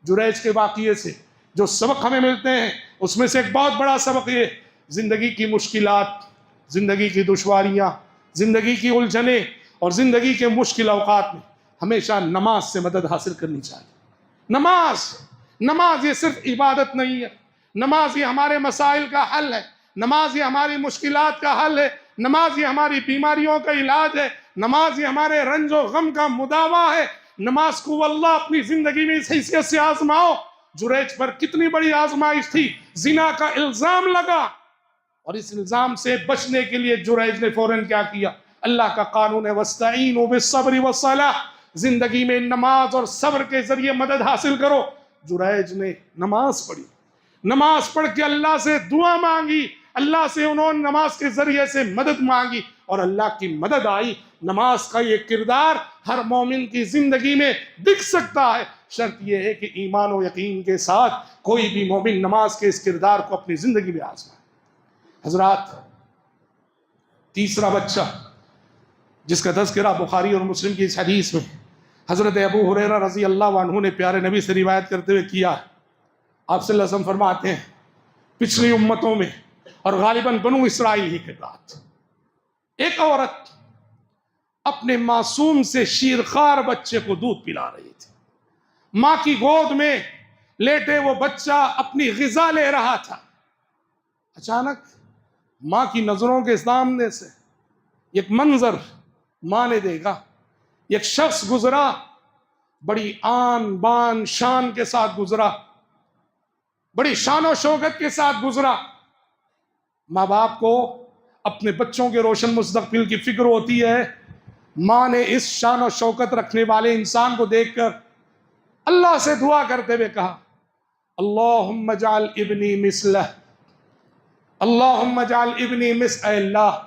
جریج کے واقعے سے جو سبق ہمیں ملتے ہیں اس میں سے ایک بہت بڑا سبق یہ، زندگی کی مشکلات، زندگی کی دشواریاں، زندگی کی الجھنیں اور زندگی کے مشکل اوقات میں ہمیشہ نماز سے مدد حاصل کرنی چاہیے۔ نماز یہ صرف عبادت نہیں ہے، نماز یہ ہمارے مسائل کا حل ہے، نماز یہ ہماری مشکلات کا حل ہے، نماز یہ ہماری بیماریوں کا علاج ہے، نماز یہ ہمارے رنج و غم کا مداوا ہے۔ نماز کو اللہ اپنی زندگی میں اس حیثیت سے آزماؤ۔ جریج پر کتنی بڑی آزمائش تھی، زنا کا الزام لگا، اور اس الزام سے بچنے کے لیے جریج نے فوراً کیا کیا؟ اللہ کا قانون ہے وَاسْتَعِينُوا بِالصَّبْرِ وَالصَّلَاةِ، زندگی میں نماز اور صبر کے ذریعے مدد حاصل کرو۔ جریج نے نماز پڑھی، نماز پڑھ کے اللہ سے دعا مانگی، اللہ سے انہوں نے نماز کے ذریعے سے مدد مانگی اور اللہ کی مدد آئی۔ نماز کا یہ کردار ہر مومن کی زندگی میں دکھ سکتا ہے، شرط یہ ہے کہ ایمان و یقین کے ساتھ کوئی بھی مومن نماز کے اس کردار کو اپنی زندگی میں آزمائے۔ حضرات تیسرا بچہ جس کا تذکرہ بخاری اور مسلم کی اس حدیث میں حضرت ابو ہریرہ رضی اللہ عنہ نے پیارے نبی سے روایت کرتے ہوئے کیا ہے، آپ صلی اللہ علیہ وسلم فرماتے ہیں پچھلی امتوں میں اور غالباً بنو اسرائیل ہی کے بعد ایک عورت اپنے معصوم سے شیرخوار بچے کو دودھ پلا رہی تھی. ماں کی گود میں لیٹے وہ بچہ اپنی غذا لے رہا تھا. اچانک ماں کی نظروں کے سامنے سے ایک منظر ماں نے دیکھا. ایک شخص گزرا، بڑی آن بان شان کے ساتھ گزرا، بڑی شان و شوکت کے ساتھ گزرا. ماں باپ کو اپنے بچوں کے روشن مستقبل کی فکر ہوتی ہے. ماں نے اس شان و شوکت رکھنے والے انسان کو دیکھ کر اللہ سے دعا کرتے ہوئے کہا اللہم اجعل ابنی مثلہ، اللہم اجعل ابنی مثلہ. اے اللہ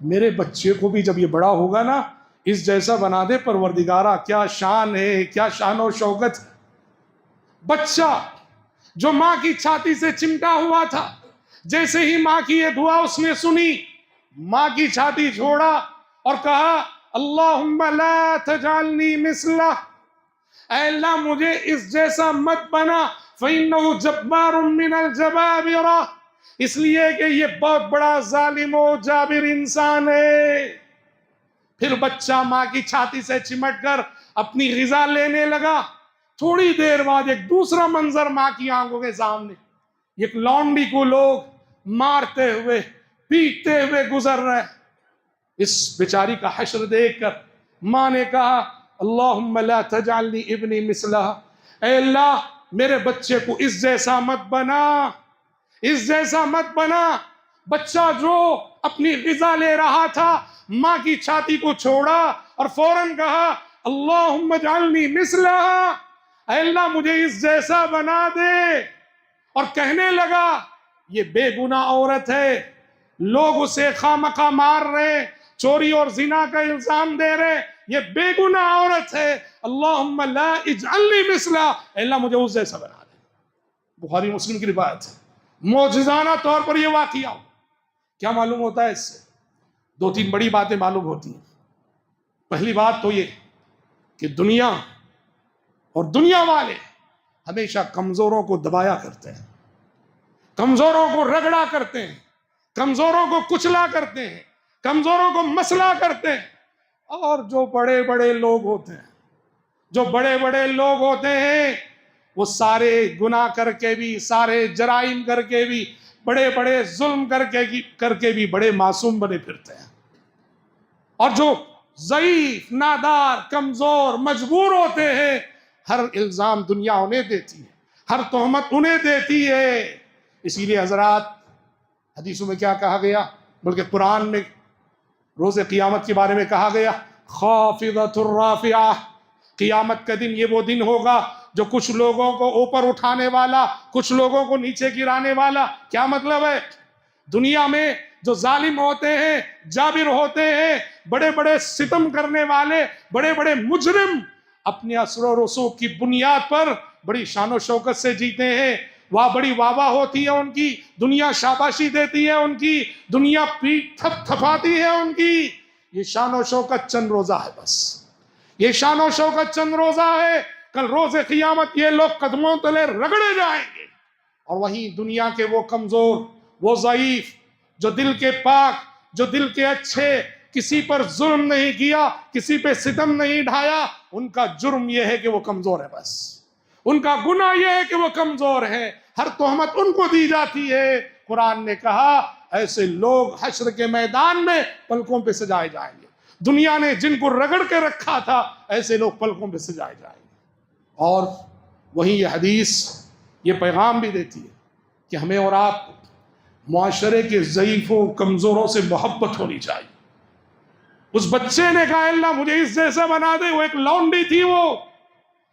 میرے بچے کو بھی جب یہ بڑا ہوگا نا اس جیسا بنا دے پروردگارہ. کیا شان ہے، کیا شان و شوکت. بچہ جو ماں کی چھاتی سے چمٹا ہوا تھا، جیسے ہی ماں کی یہ دعا اس نے سنی، ماں کی چھاتی چھوڑا اور کہا اللہم لا تجعلنی مثلہ. اے اللہ مجھے اس جیسا مت بنا، فإنہ جبار من الجبابرہ، اس لیے کہ یہ بہت بڑا ظالم و جابر انسان ہے. پھر بچہ ماں کی چھاتی سے چمٹ کر اپنی غذا لینے لگا. تھوڑی دیر بعد ایک دوسرا منظر ماں کی آنکھوں کے سامنے، ایک لونڈی کو لوگ مارتے ہوئے پیٹتے ہوئے گزر رہے. اس بیچاری کا حشر دیکھ کر ماں نے کہا اللہم لا تجعلنی ابنی مثلہ. اے اللہ میرے بچے کو اس جیسا مت بنا، اس جیسا مت بنا. بچہ جو اپنی غذا لے رہا تھا ماں کی چھاتی کو چھوڑا اور فوراً کہا اللہم اجعلنی مثلہ، اے اللہ مجھے اس جیسا بنا دے. اور کہنے لگا یہ بے گناہ عورت ہے، لوگ اسے خامخواہ مار رہے، چوری اور زنا کا الزام دے رہے، یہ بے گناہ عورت ہے. اللہم لا اجعلنی مثلہ، اے اللہ مجھے اس جیسا بنا دے. بخاری مسلم کی روایت ہے. معجزانہ طور پر یہ واقعہ ہو. کیا معلوم ہوتا ہے اس سے؟ دو تین بڑی باتیں معلوم ہوتی ہیں. پہلی بات تو یہ کہ دنیا اور دنیا والے ہمیشہ کمزوروں کو دبایا کرتے ہیں، کمزوروں کو رگڑا کرتے ہیں، کمزوروں کو کچلا کرتے ہیں، کمزوروں کو مسئلہ کرتے ہیں. اور جو بڑے بڑے لوگ ہوتے ہیں، جو بڑے بڑے لوگ ہوتے ہیں وہ سارے گناہ کر کے بھی، سارے جرائم کر کے بھی، بڑے بڑے ظلم کر کے بھی بڑے معصوم بنے پھرتے ہیں. اور جو ضعیف، نادار، کمزور، مجبور ہوتے ہیں ہر الزام دنیا انہیں دیتی ہے، ہر تہمت انہیں دیتی ہے. اسی لیے حضرات حدیثوں میں کیا کہا گیا، بلکہ قرآن میں روز قیامت کے بارے میں کہا گیا خافضۃ الرافعہ. قیامت کا دن یہ وہ دن ہوگا جو کچھ لوگوں کو اوپر اٹھانے والا، کچھ لوگوں کو نیچے گرانے والا. کیا مطلب ہے؟ دنیا میں جو ظالم ہوتے ہیں، جابر ہوتے ہیں، بڑے بڑے ستم کرنے والے، بڑے بڑے مجرم اپنے اثر و رسوخ کی بنیاد پر بڑی شان و شوکت سے جیتے ہیں. وہاں بڑی واہ ہوتی ہے ان کی، دنیا شاباشی دیتی ہے ان کی، دنیا پیٹھ تھپ تھپاتی ہے ان کی. یہ شان و شوکت چند روزہ ہے، بس یہ شان و شوکت چند روزہ ہے. کل روز قیامت یہ لوگ قدموں تلے رگڑے جائیں گے. اور وہیں دنیا کے وہ کمزور، وہ ضعیف، جو دل کے پاک، جو دل کے اچھے، کسی پر ظلم نہیں کیا، کسی پہ ستم نہیں ڈھایا، ان کا جرم یہ ہے کہ وہ کمزور ہے. بس ان کا گناہ یہ ہے کہ وہ کمزور ہے، ہر تہمت ان کو دی جاتی ہے. قرآن نے کہا ایسے لوگ حشر کے میدان میں پلکوں پہ سجائے جائیں گے. دنیا نے جن کو رگڑ کے رکھا تھا ایسے لوگ پلکوں پہ سجائے جائیں گے. اور وہیں یہ حدیث یہ پیغام بھی دیتی ہے کہ ہمیں اور آپ معاشرے کے ضعیفوں، کمزوروں سے محبت ہونی چاہیے. اس بچے نے کہا اللہ مجھے اس جیسا بنا دے. وہ ایک لونڈی تھی وہ،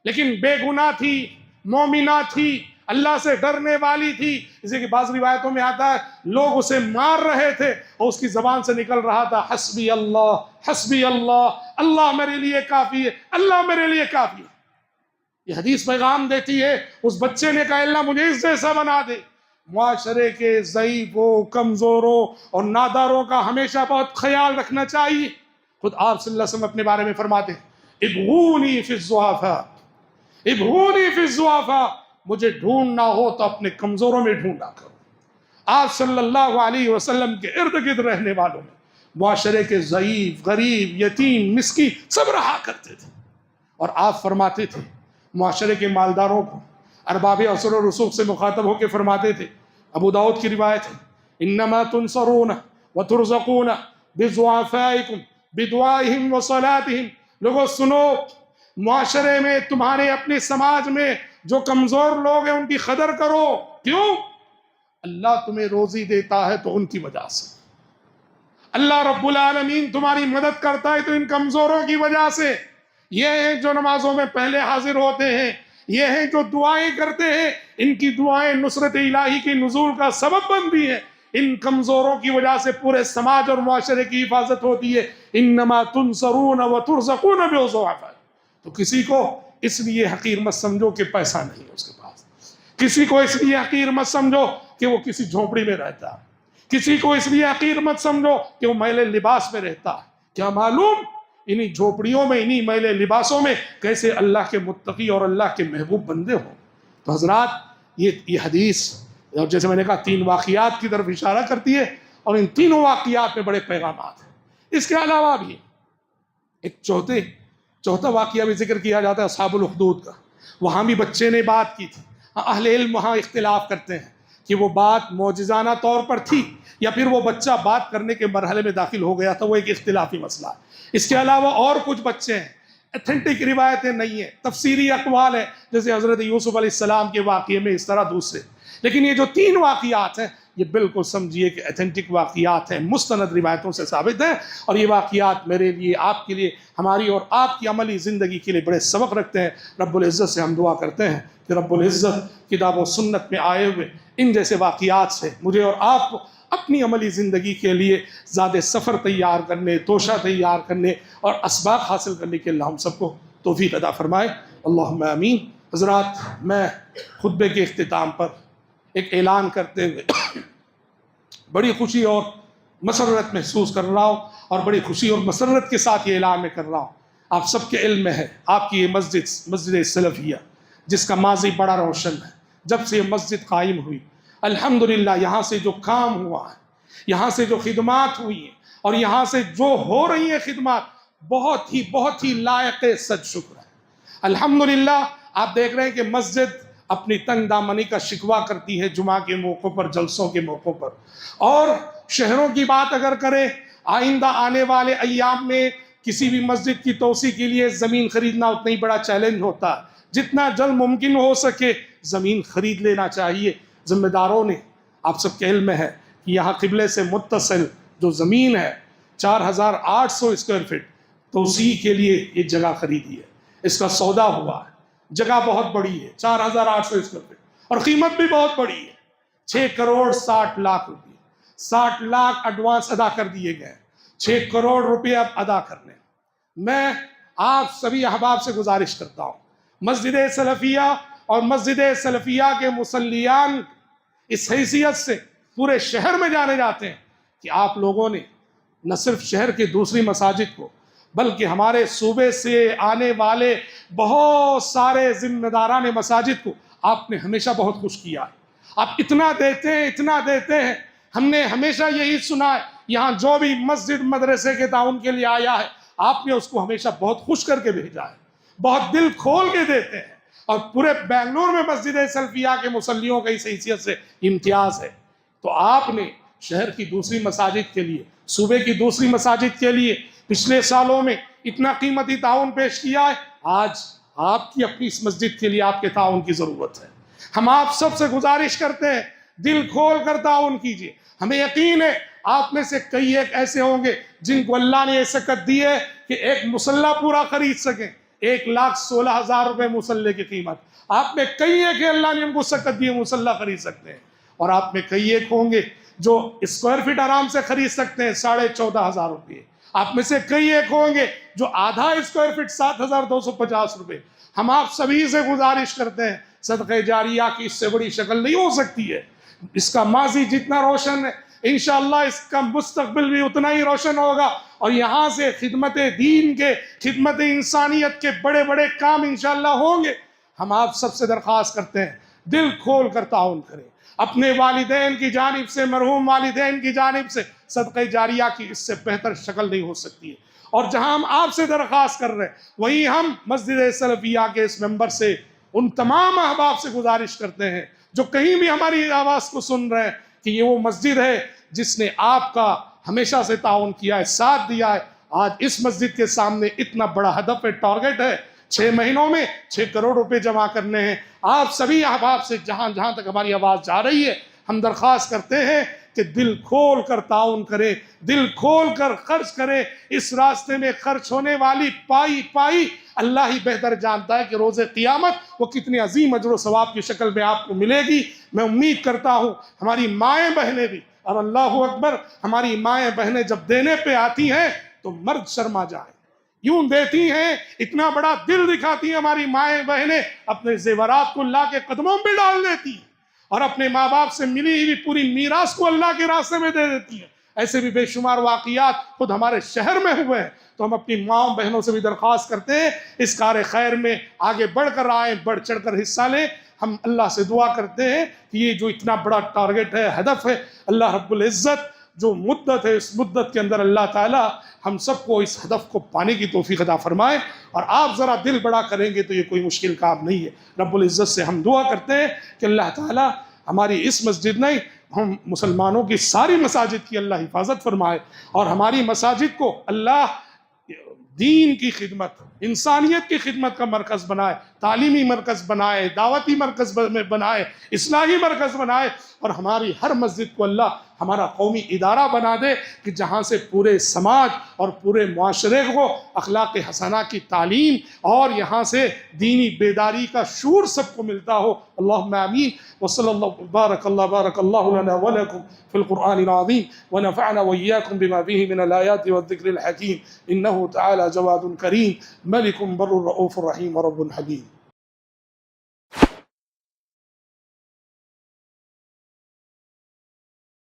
لیکن بے گناہ تھی، مومنہ تھی، اللہ سے ڈرنے والی تھی. اسی کی بعض روایتوں میں آتا ہے لوگ اسے مار رہے تھے اور اس کی زبان سے نکل رہا تھا حسبی اللہ، حسبی اللہ، اللہ میرے لیے کافی ہے، اللہ میرے لیے کافی ہے. یہ حدیث پیغام دیتی ہے اس بچے نے کہا اللہ مجھے اس جیسا بنا دے. معاشرے کے ضعیفوں، کمزوروں اور ناداروں کا ہمیشہ بہت خیال رکھنا چاہیے. خود آپ صلی اللہ علیہ وسلم اپنے بارے میں فرماتے ہیں ابغونی فی الضعفاء، ابغونی فی الضعفاء، مجھے ڈھونڈنا ہو تو اپنے کمزوروں میں ڈھونڈا کرو. آپ صلی اللہ علیہ وسلم کے ارد گرد رہنے والوں میں معاشرے کے ضعیف، غریب، یتیم، مسکین سب رہا کرتے تھے، اور آپ فرماتے تھے معاشرے کے مالداروں کو ارباب اثر و رسوخ سے مخاطب ہو کے فرماتے تھے، ابو داؤد کی روایت ہے، انما تنصرون وترزقون بضعفائکم بدعائہم وصلاتہم، لوگوں سنو، معاشرے میں تمہارے اپنے سماج میں جو کمزور لوگ ہیں ان کی قدر کرو. کیوں؟ اللہ تمہیں روزی دیتا ہے تو ان کی وجہ سے، اللہ رب العالمین تمہاری مدد کرتا ہے تو ان کمزوروں کی وجہ سے. یہ ہیں جو نمازوں میں پہلے حاضر ہوتے ہیں، یہ ہیں جو دعائیں کرتے ہیں، ان کی دعائیں نصرت الہی کے نزول کا سبب بنتی ہیں. ان کمزوروں کی وجہ سے پورے سماج اور معاشرے کی حفاظت ہوتی ہے. انما تنصرون وترزقون بضعفائکم. تو کسی کو اس لیے حقیر مت سمجھو کہ پیسہ نہیں ہے اس کے پاس، کسی کو اس لیے حقیر مت سمجھو کہ وہ کسی جھونپڑی میں رہتا ہے، کسی کو اس لیے حقیر مت سمجھو کہ وہ میلے لباس میں رہتا ہے. کیا معلوم انہی جھونپڑیوں میں، انہی میلے لباسوں میں کیسے اللہ کے متقی اور اللہ کے محبوب بندے ہوں. تو حضرات یہ حدیث جیسے میں نے کہا 3 واقعات کی طرف اشارہ کرتی ہے، اور ان تینوں واقعات میں بڑے پیغامات ہیں. اس کے علاوہ بھی ایک چوتھا واقعہ بھی ذکر کیا جاتا ہے اصحاب الاخدود کا. وہاں بھی بچے نے بات کی تھی. اہل علم وہاں اختلاف کرتے ہیں کہ وہ بات معجزانہ طور پر تھی یا پھر وہ بچہ بات کرنے کے مرحلے میں داخل ہو گیا تھا، وہ ایک اختلافی مسئلہ ہے. اس کے علاوہ اور کچھ بچے ہیں، ایتھنٹک روایتیں نہیں ہیں، تفسیری اقوال ہیں، جیسے حضرت یوسف علیہ السلام کے واقعے میں اس طرح دوسرے. لیکن یہ جو 3 واقعات ہیں یہ بالکل سمجھیے کہ ایتھنٹک واقعات ہیں، مستند روایتوں سے ثابت ہیں، اور یہ واقعات میرے لیے، آپ کے لیے، ہماری اور آپ کی عملی زندگی کے لیے بڑے سبق رکھتے ہیں. رب العزت سے ہم دعا کرتے ہیں کہ رب العزت کتاب و سنت میں آئے ہوئے ان جیسے واقعات سے مجھے اور آپ کو اپنی عملی زندگی کے لیے زیادہ سفر تیار کرنے، توشہ تیار کرنے اور اسباق حاصل کرنے کے اللہ ہم سب کو توفیق عطا فرمائے. اللہم آمین. حضرات، میں خطبے کے اختتام پر ایک اعلان کرتے ہوئے بڑی خوشی اور مسرت محسوس کر رہا ہوں، اور بڑی خوشی اور مسرت کے ساتھ یہ اعلان میں کر رہا ہوں. آپ سب کے علم میں ہے آپ کی یہ مسجد سلفیہ جس کا ماضی بڑا روشن ہے. جب سے یہ مسجد قائم ہوئی الحمدللہ یہاں سے جو کام ہوا ہے، یہاں سے جو خدمات ہوئی ہیں، اور یہاں سے جو ہو رہی ہیں خدمات، بہت ہی لائق صد شکر ہے. الحمدللہ آپ دیکھ رہے ہیں کہ مسجد اپنی تنگ دامنی کا شکوہ کرتی ہے جمعہ کے موقعوں پر، جلسوں کے موقعوں پر. اور شہروں کی بات اگر کریں، آئندہ آنے والے ایام میں کسی بھی مسجد کی توسیع کے لیے زمین خریدنا اتنا ہی بڑا چیلنج ہوتا ہے. جتنا جلد ممکن ہو سکے زمین خرید لینا چاہیے. ذمہ داروں نے، آپ سب کے علم میں ہے کہ یہاں قبلے سے متصل جو زمین ہے 4800 اسکوائر فٹ توسیع کے لیے یہ جگہ خریدی ہے. اس کا سودا ہوا ہے. جگہ بہت بڑی ہے، 4800 اسکوائر فٹ، اور قیمت بھی بہت بڑی ہے. 6 کروڑ 60 لاکھ روپے، 60 لاکھ ایڈوانس ادا کر دیے گئے، 6 کروڑ روپے اب ادا کرنے. میں آپ سبھی احباب سے گزارش کرتا ہوں، مسجد سلفیہ اور مسجد سلفیہ کے مصلیان اس حیثیت سے پورے شہر میں جانے جاتے ہیں کہ آپ لوگوں نے نہ صرف شہر کی دوسری مساجد کو بلکہ ہمارے صوبے سے آنے والے بہت سارے ذمہ داران مساجد کو آپ نے ہمیشہ بہت خوش کیا ہے. آپ اتنا دیتے ہیں. ہم نے ہمیشہ یہی سنا ہے، یہاں جو بھی مسجد مدرسے کے تعاون کے لیے آیا ہے آپ نے اس کو ہمیشہ بہت خوش کر کے بھیجا ہے، بہت دل کھول کے دیتے ہیں. اور پورے بنگلور میں مسجد سلفیہ کے مصلیوں کا اس حیثیت سے امتیاز ہے. تو آپ نے شہر کی دوسری مساجد کے لیے، صوبے کی دوسری مساجد کے لیے پچھلے سالوں میں اتنا قیمتی تعاون پیش کیا ہے. آج آپ کی اپنی اس مسجد کے لیے آپ کے تعاون کی ضرورت ہے. ہم آپ سب سے گزارش کرتے ہیں دل کھول کر تعاون کیجیے. ہمیں یقین ہے آپ میں سے کئی ایک ایسے ہوں گے جن کو اللہ نے یہ سکت دی ہے کہ ایک مسلح پورا خرید سکیں. 1,16,000 روپے مسلح کی قیمت. آپ میں کئی ایک اللہ نے ان کو سکت دی ہے مسلح خرید سکتے ہیں. اور آپ میں کئی ایک ہوں گے جو اسکوائر فٹ آرام سے خرید سکتے ہیں 14,500 روپے. آپ میں سے کئی ایک ہوں گے جو آدھا اسکوائر فٹ 7,250 روپے. ہم آپ سبھی سے گزارش کرتے ہیں صدقہ جاریہ کی اس سے بڑی شکل نہیں ہو سکتی ہے. اس کا ماضی جتنا روشن ہے انشاءاللہ اس کا مستقبل بھی اتنا ہی روشن ہوگا. اور یہاں سے خدمت دین کے، خدمت انسانیت کے بڑے بڑے کام انشاءاللہ ہوں گے. ہم آپ سب سے درخواست کرتے ہیں دل کھول کر تعاون کریں. اپنے والدین کی جانب سے، مرحوم والدین کی جانب سے صدقہ جاریہ کی اس سے بہتر شکل نہیں ہو سکتی ہے۔ اور جہاں ہم آپ سے درخواست کر رہے ہیں، وہیں ہم مسجد سلفیہ کے اس ممبر سے ان تمام احباب سے گزارش کرتے ہیں جو کہیں بھی ہماری آواز کو سن رہے ہیں کہ یہ وہ مسجد ہے جس نے آپ کا ہمیشہ سے تعاون کیا ہے، ساتھ دیا ہے۔ آج اس مسجد کے سامنے اتنا بڑا ہدف ہے، ٹارگٹ ہے، 6 مہینوں میں 6 کروڑ روپے جمع کرنے ہیں۔ آپ سبھی احباب سے جہاں جہاں تک ہماری آواز جا رہی ہے، ہم درخواست کرتے ہیں کہ دل کھول کر تعاون کریں، دل کھول کر خرچ کریں۔ اس راستے میں خرچ ہونے والی پائی اللہ ہی بہتر جانتا ہے کہ روز قیامت وہ کتنی عظیم اجر و ثواب کی شکل میں آپ کو ملے گی۔ میں امید کرتا ہوں ہماری مائیں بہنیں بھی، اور اللہ اکبر، ہماری مائیں بہنیں جب دینے پہ آتی ہیں تو مرد شرما جائیں، یوں دیتی ہیں، اتنا بڑا دل دکھاتی ہیں ہماری مائیں بہنیں، اپنے زیورات کو اللہ کے قدموں پہ ڈال دیتی ہیں اور اپنے ماں باپ سے ملی ہوئی پوری میراث کو اللہ کے راستے میں دے دیتی ہیں۔ ایسے بھی بے شمار واقعات خود ہمارے شہر میں ہوئے ہیں۔ تو ہم اپنی ماں بہنوں سے بھی درخواست کرتے ہیں اس کار خیر میں آگے بڑھ کر آئیں، بڑھ چڑھ کر حصہ لیں۔ ہم اللہ سے دعا کرتے ہیں کہ یہ جو اتنا بڑا ٹارگٹ ہے، ہدف ہے، اللہ رب العزت جو مدت ہے، اس مدت کے اندر اللہ تعالی ہم سب کو اس ہدف کو پانے کی توفیق عطا فرمائے۔ اور آپ ذرا دل بڑا کریں گے تو یہ کوئی مشکل کام نہیں ہے۔ رب العزت سے ہم دعا کرتے ہیں کہ اللہ تعالی ہماری اس مسجد نہیں، ہم مسلمانوں کی ساری مساجد کی اللہ حفاظت فرمائے، اور ہماری مساجد کو اللہ دین کی خدمت، انسانیت کی خدمت کا مرکز بنائے، تعلیمی مرکز بنائے، دعوتی مرکز بنائے، اصلاحی مرکز بنائے، اور ہماری ہر مسجد کو اللہ ہمارا قومی ادارہ بنا دے کہ جہاں سے پورے سماج اور پورے معاشرے کو اخلاق حسنہ کی تعلیم اور یہاں سے دینی بیداری کا شعور سب کو ملتا ہو۔ اللہم آمین۔ وصلی اللہ بارک اللہ لنا ولکم فی القرآن العظیم ونفعنا وإياكم بما فيه من الآيات والذکر الحکیم، انہ تعالی جواد کریم ملک بر رؤوف رحیم ورب حلیم۔